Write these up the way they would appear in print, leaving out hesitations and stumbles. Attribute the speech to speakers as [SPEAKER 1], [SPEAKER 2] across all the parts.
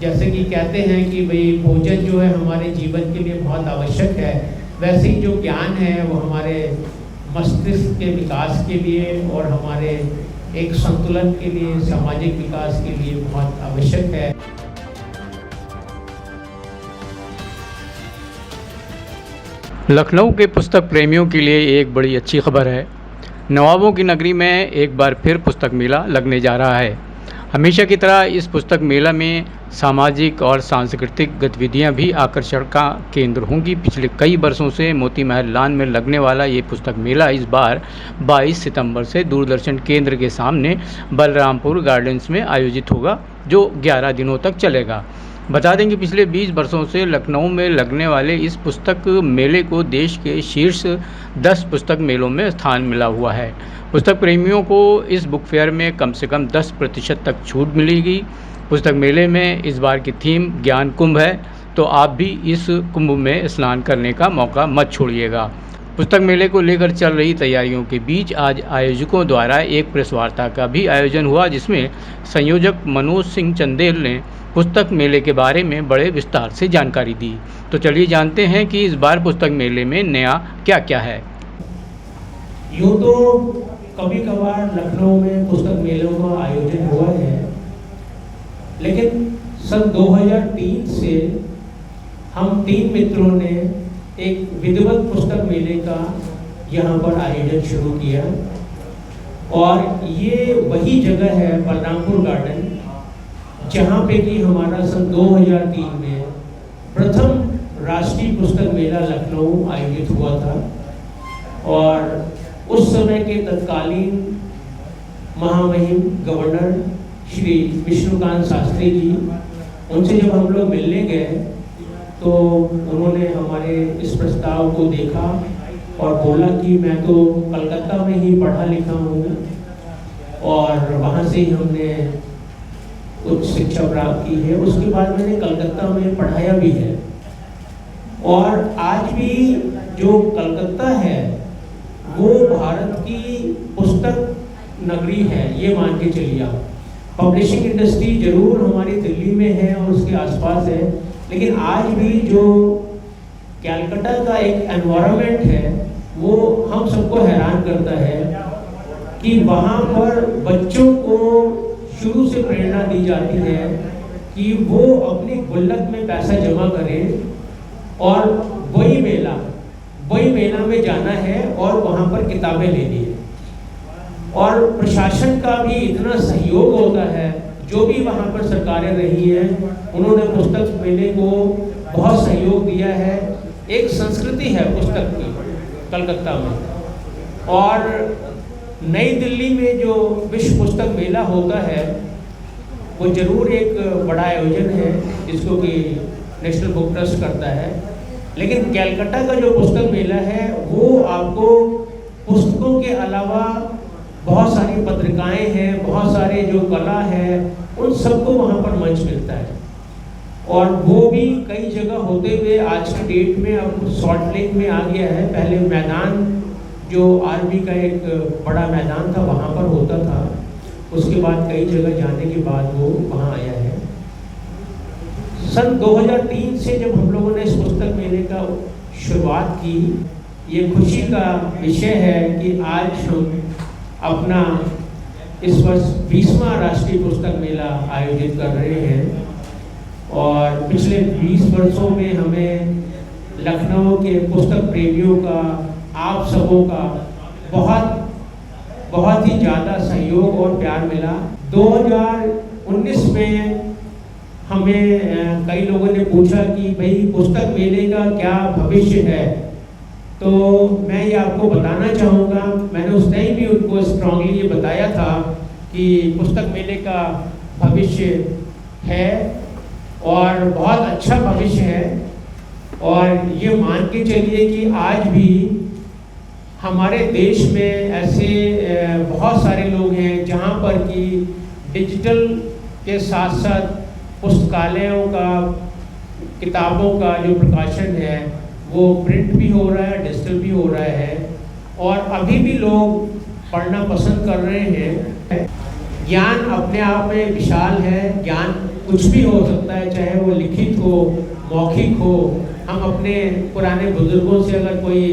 [SPEAKER 1] जैसे कि कहते हैं कि भाई भोजन जो है हमारे जीवन के लिए बहुत आवश्यक है, वैसे ही जो ज्ञान है वो हमारे मस्तिष्क के विकास के लिए और हमारे एक संतुलन के लिए, सामाजिक विकास के लिए बहुत आवश्यक है।
[SPEAKER 2] लखनऊ के पुस्तक प्रेमियों के लिए एक बड़ी अच्छी खबर है। नवाबों की नगरी में एक बार फिर पुस्तक मेला लगने जा रहा है। हमेशा की तरह इस पुस्तक मेला में सामाजिक और सांस्कृतिक गतिविधियां भी आकर्षण का केंद्र होंगी। पिछले कई वर्षों से मोती महल लॉन में लगने वाला ये पुस्तक मेला इस बार 22 सितंबर से दूरदर्शन केंद्र के सामने बलरामपुर गार्डन्स में आयोजित होगा, जो 11 दिनों तक चलेगा। बता दें कि पिछले 20 वर्षों से लखनऊ में लगने वाले इस पुस्तक मेले को देश के शीर्ष 10 पुस्तक मेलों में स्थान मिला हुआ है। पुस्तक प्रेमियों को इस बुक फेयर में कम से कम 10% तक छूट मिलेगी। पुस्तक मेले में इस बार की थीम ज्ञान कुंभ है, तो आप भी इस कुंभ में स्नान करने का मौका मत छोड़िएगा। पुस्तक मेले को लेकर चल रही तैयारियों के बीच आज आयोजकों द्वारा एक प्रेस वार्ता का भी आयोजन हुआ, जिसमें संयोजक मनोज सिंह चंदेल ने पुस्तक मेले के बारे में बड़े विस्तार से जानकारी दी। तो चलिए जानते हैं कि इस बार पुस्तक मेले में नया क्या क्या है।
[SPEAKER 1] यूँ तो कभी कभार लखनऊ में पुस्तक मेलों का आयोजन हुआ है, लेकिन सन 2003 से हम 3 मित्रों ने एक विधिवत पुस्तक मेले का यहाँ पर आयोजन शुरू किया, और ये वही जगह है बलरामपुर गार्डन जहाँ पे कि हमारा सन 2003 में प्रथम राष्ट्रीय पुस्तक मेला लखनऊ आयोजित हुआ था। और उस समय के तत्कालीन महामहिम गवर्नर श्री विष्णुकांत शास्त्री जी, उनसे जब हम लोग मिलने गए तो उन्होंने हमारे इस प्रस्ताव को देखा और बोला कि मैं तो कलकत्ता में ही पढ़ा लिखा हूँ और वहाँ से ही हमने उच्च शिक्षा प्राप्त की है। उसके बाद मैंने कलकत्ता में पढ़ाया भी है, और आज भी जो कलकत्ता है वो भारत की पुस्तक नगरी है, ये मान के चलिए आप। पब्लिशिंग इंडस्ट्री जरूर हमारी दिल्ली में है और उसके आसपास है, लेकिन आज भी जो कलकत्ता का एक एनवायरनमेंट है वो हम सबको हैरान करता है कि वहाँ पर बच्चों को शुरू से प्रेरणा दी जाती है कि वो अपनी गुल्लक में पैसा जमा करें और वही मेला में जाना है और वहाँ पर किताबें लेनी है। और प्रशासन का भी इतना सहयोग होता है, जो भी वहाँ पर सरकारें रही हैं उन्होंने पुस्तक मेले को बहुत सहयोग दिया है। एक संस्कृति है पुस्तक की कलकत्ता में। और नई दिल्ली में जो विश्व पुस्तक मेला होता है वो जरूर एक बड़ा आयोजन है जिसको कि नेशनल बुक ट्रस्ट करता है, लेकिन कलकत्ता का जो पुस्तक मेला है वो आपको पुस्तकों के अलावा बहुत सारी पत्रिकाएं हैं, बहुत सारे जो कला है, उन सबको वहाँ पर मंच मिलता है। और वो भी कई जगह होते हुए आज की डेट में अब सॉल्ट लेक में आ गया है। पहले मैदान जो आर्मी का एक बड़ा मैदान था वहाँ पर होता था, उसके बाद कई जगह जाने के बाद वो वहाँ आया है। सन 2003 से जब हम लोगों ने इस पुस्तक मेले का शुरुआत की, ये खुशी का विषय है कि आज हम अपना इस वर्ष 20वां राष्ट्रीय पुस्तक मेला आयोजित कर रहे हैं। और पिछले 20 वर्षों में हमें लखनऊ के पुस्तक प्रेमियों का, आप सबों का बहुत ही ज़्यादा सहयोग और प्यार मिला। 2019 में हमें कई लोगों ने पूछा कि भाई पुस्तक मेले का क्या भविष्य है, तो मैं ये आपको बताना चाहूँगा। मैंने उस टाइम भी उनको स्ट्रांगली ये बताया था कि पुस्तक मेले का भविष्य है और बहुत अच्छा भविष्य है। और ये मान के चलिए कि आज भी हमारे देश में ऐसे बहुत सारे लोग हैं जहाँ पर कि डिजिटल के साथ साथ पुस्तकालयों का, किताबों का जो प्रकाशन है वो प्रिंट भी हो रहा है, डिजिटल भी हो रहा है, और अभी भी लोग पढ़ना पसंद कर रहे हैं। ज्ञान अपने आप में विशाल है, ज्ञान कुछ भी हो सकता है, चाहे वो लिखित हो, मौखिक हो। हम अपने पुराने बुजुर्गों से अगर कोई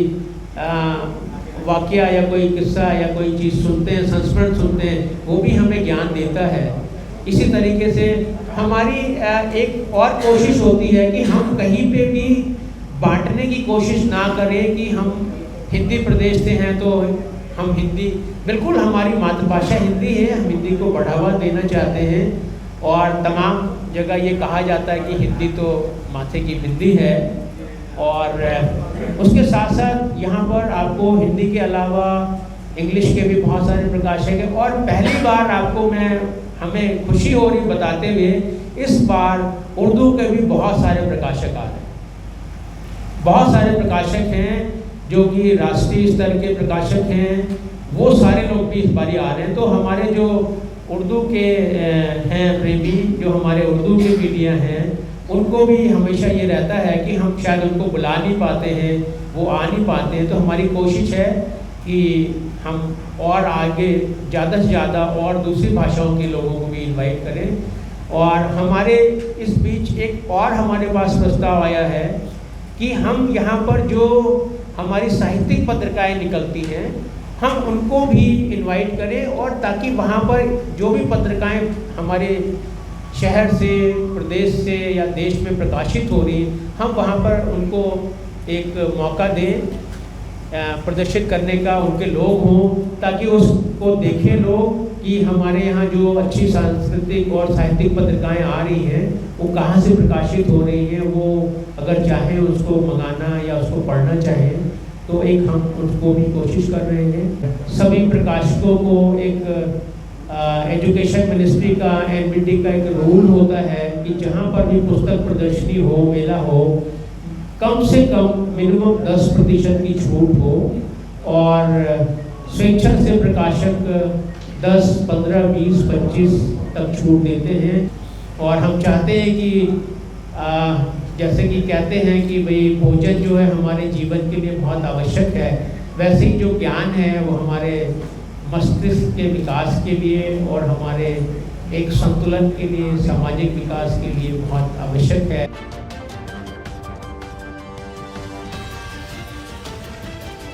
[SPEAKER 1] वाकया या कोई किस्सा या कोई चीज़ सुनते हैं, संस्मरण सुनते हैं, वो भी हमें ज्ञान देता है। इसी तरीके से हमारी एक और कोशिश होती है कि हम कहीं पे भी बांटने की कोशिश ना करें कि हम हिंदी प्रदेश से हैं तो हम हिंदी, बिल्कुल हमारी मातृभाषा हिंदी है, हम हिंदी को बढ़ावा देना चाहते हैं। और तमाम जगह ये कहा जाता है कि हिंदी तो माथे की बिंदी है। और उसके साथ साथ यहाँ पर आपको हिंदी के अलावा इंग्लिश के भी बहुत सारे प्रकाशक हैं। और पहली बार आपको हमें खुशी हो रही बताते हुए, इस बार उर्दू के भी बहुत सारे प्रकाशक आ रहे हैं। बहुत सारे प्रकाशक हैं जो कि राष्ट्रीय स्तर के प्रकाशक हैं, वो सारे लोग भी इस बार आ रहे हैं। तो हमारे जो उर्दू के हैं प्रेमी, जो हमारे उर्दू के मीडिया हैं, उनको भी हमेशा ये रहता है कि हम शायद उनको बुला नहीं पाते हैं, वो आ नहीं पाते हैं। तो हमारी कोशिश है कि हम और आगे ज़्यादा से ज़्यादा और दूसरी भाषाओं के लोगों को भी इनवाइट करें। और हमारे इस बीच एक और हमारे पास प्रस्ताव आया है कि हम यहाँ पर जो हमारी साहित्यिक पत्रिकाएं निकलती हैं, हम उनको भी इनवाइट करें, और ताकि वहाँ पर जो भी पत्रिकाएं हमारे शहर से, प्रदेश से या देश में प्रकाशित हो रही, हम वहाँ पर उनको एक मौका दें प्रदर्शित करने का, उनके लोग हों, ताकि उसको देखें लोग कि हमारे यहाँ जो अच्छी सांस्कृतिक और साहित्यिक पत्रिकाएं आ रही हैं वो कहाँ से प्रकाशित हो रही हैं। वो अगर चाहें उसको मंगाना या उसको पढ़ना चाहें तो एक हम उसको भी कोशिश कर रहे हैं। सभी प्रकाशकों को एक एजुकेशन मिनिस्ट्री का, एनबीटी का एक रूल होता है कि जहाँ पर भी पुस्तक प्रदर्शनी हो, मेला हो, कम से कम मिनिमम 10% की छूट हो। और स्वेच्छा से प्रकाशक 10, 15, 20, 25 तक छूट देते हैं। और हम चाहते हैं कि जैसे कि कहते हैं कि भाई भोजन जो है हमारे जीवन के लिए बहुत आवश्यक है, वैसे ही जो ज्ञान है वो हमारे मस्तिष्क के विकास के लिए और हमारे एक संतुलन के लिए, सामाजिक विकास के लिए बहुत आवश्यक है।